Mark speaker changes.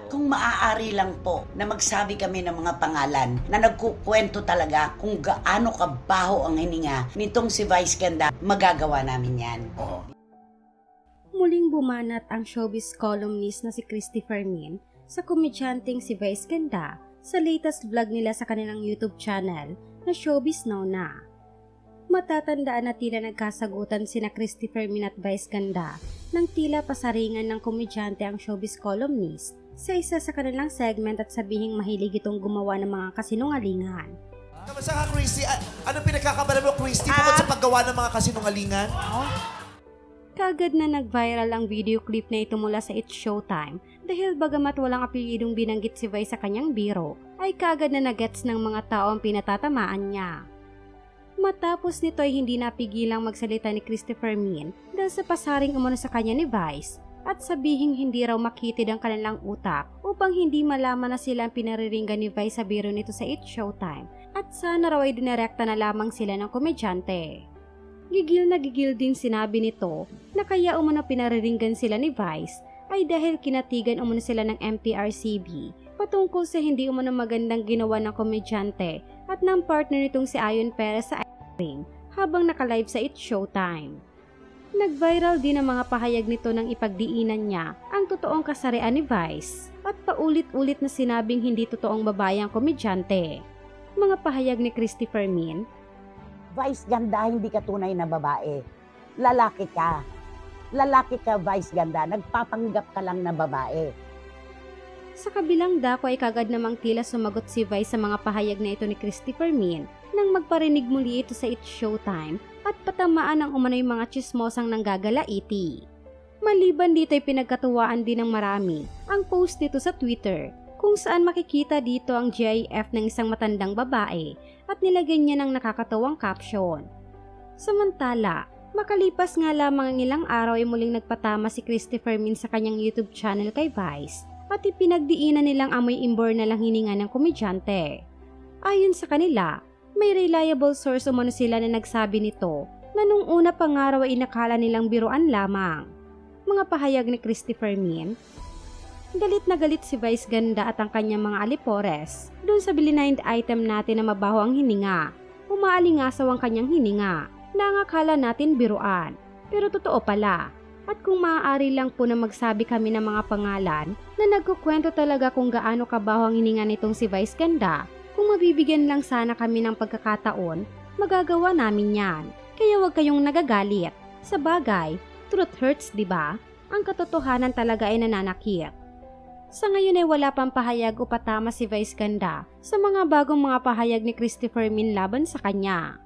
Speaker 1: Kung maaari lang po na magsabi kami ng mga pangalan na nagkukwento talaga kung gaano kabaho ang hininga nitong si Vice Ganda, magagawa namin yan.
Speaker 2: Muling bumanat ang showbiz columnist na si Christy Fermin sa komedyanteng si Vice Ganda sa latest vlog nila sa kanilang YouTube channel na Showbiz Now Na. Matatandaan na tila nagkasagutan sina Christy Fermin at Vice Ganda nang tila pasaringan ng komedyante ang showbiz columnist sa isa sa kanilang segment at sabihing mahilig itong gumawa ng mga kasinungalingan.
Speaker 3: Kamusta ka, Christy? Anong pinagkakabala mo, Christy, bukod sa paggawa ng mga kasinungalingan?
Speaker 2: Kaagad na nag-viral ang video clip na ito mula sa It's Showtime dahil bagamat walang apelyidong binanggit si Vice sa kanyang biro, ay kaagad na nagets ng mga tao ang pinatatamaan niya. Matapos nito ay hindi napigilang magsalita ni Christy Fermin dahil sa pasaring umano sa kanya ni Vice at sabihing hindi raw makitid ang kanilang utak upang hindi malaman na sila ang pinariringgan ni Vice sa biro nito sa It's Showtime at sana raw ay dinirekta na lamang sila ng komedyante. Gigil na gigil din sinabi nito na kaya umano pinariringgan sila ni Vice ay dahil kinatigan umano sila ng MTRCB patungkol sa hindi umano magandang ginawa ng komedyante at ng partner nitong si Ayon Perez sa ring habang naka-live sa It's Showtime. Nag-viral din ang mga pahayag nito nang ipagdiinan niya ang totoong kasarian ni Vice at paulit-ulit na sinabing hindi totoong babae ang komedyante. Mga pahayag ni Christy Fermin,
Speaker 1: Vice Ganda, hindi ka tunay na babae. Lalaki ka. Lalaki ka, Vice Ganda. Nagpapanggap ka lang na babae.
Speaker 2: Sa kabilang dako ay kagad namang tila sumagot si Vice sa mga pahayag na ito ni Christy Fermin nang magparinig muli ito sa It's Showtime at patamaan ng umano'y mga tsismosang nanggagalaiti. Maliban dito ay pinagkatuwaan din ng marami ang post nito sa Twitter kung saan makikita dito ang GIF ng isang matandang babae at nilagyan niya ng nakakatawang caption. Samantala, makalipas nga lamang ang ilang araw ay muling nagpatama si Christy Fermin sa kanyang YouTube channel kay Vice at ipinagdiinan nilang amoy imbor na lang hininga ng komedyante. Ayon sa kanila, may reliable source umano sila na nagsabi nito na nung una pa nga raw ay inakala nilang biruan lamang. Mga pahayag ni Christy Fermin, galit na galit si Vice Ganda at ang kanyang mga alipores doon sa blind item natin na mabaho ang hininga. Umaalingasaw ang kanyang hininga na ang akala natin biruan, pero totoo pala. At kung maaari lang po na magsabi kami ng mga pangalan na nagkukwento talaga kung gaano kabaho ang hininga nitong si Vice Ganda, kung mabibigyan lang sana kami ng pagkakataon, magagawa namin yan. Kaya huwag kayong nagagalit. Sa bagay, truth hurts, di ba? Ang katotohanan talaga ay nananakit. Sa ngayon ay wala pang pahayag o patama si Vice Ganda sa mga bagong mga pahayag ni Christy Fermin laban sa kanya.